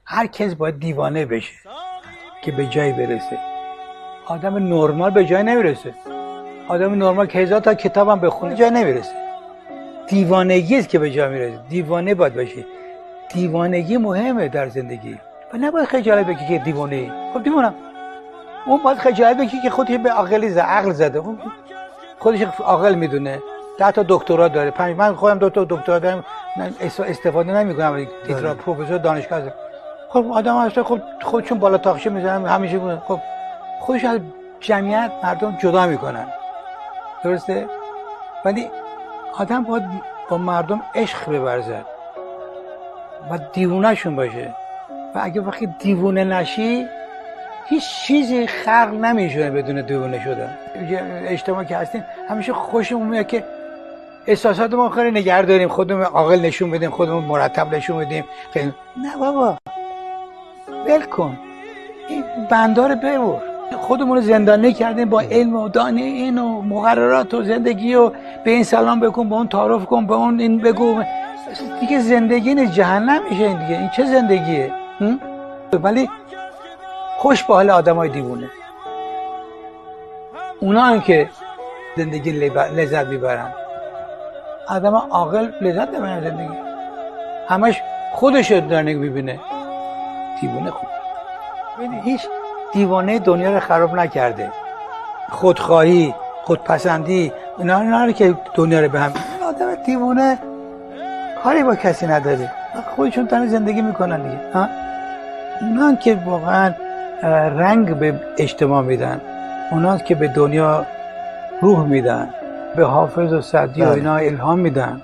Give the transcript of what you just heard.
هر کس باید دیوانه بشه که به جایی برسه. آدم نرمال به جای نمیرسه. آدم نرمال که هزار تا کتابم بخونه جای نمیرسه. دیوانگی است که به جای میرسه. دیوانه باید باشی. دیوانگی مهمه در زندگی و نباید خجالت بکشی که دیوانه. خب دیوانم. اون باید خجالت بکشی که خودش به عقل زده. خودش عاقل میدونه. 10 تا دکترا داره. من خودم 2 تا دکترا دارم. استفاده نمیکنم. تیترا پروفسور دانشگاه هستم. خب آدم هست خب خودشون بالا تاخچه میزنن همیشه بودن. خب خودش از جمعیت مردم جدا میکنن. درسته؟ ولی آدم باید با مردم عشق بورزد و دیوونه شون باشه و اگه وقتی دیوونه نشی هیچ چیزی خلق نمیشه بدون دیوونه شدن. اجتماعی که هستیم همیشه خوشمون میاد که احساسات ما خیلی نگه داریم، خودمون عاقل نشون بدیم، خودمون مرتب نشون بدیم. خیلی نه بابا، ول کن این بندا رو ببر. خودمون رو زندانی کردیم با علم و دانه این و مقررات و زندگی و به این سلام بکن، به اون تعارف کن، به اون این بگو. دیگه زندگی نیست، جهنم میشه این دیگه. این چه زندگیه؟ ولی خوش به حال آدمای دیوونه، اونا هم که زندگی لذت میبرن. آدم عاقل لذت نمیبره زندگی، همش خودش رو داره میبینه. دیوونه خوب هیچ دیوانه دنیا رو خراب نکرده. خودخواهی، خودپسندی، اینا رو که دنیا رو به هم. آدم دیوونه کاری با کسی نداره، خودشون تنها زندگی میکنن دیگه. اونا که واقعا رنگ به اجتماع میدن، اونا که به دنیا روح میدن، به حافظ و سعدی و اینا الهام میدن.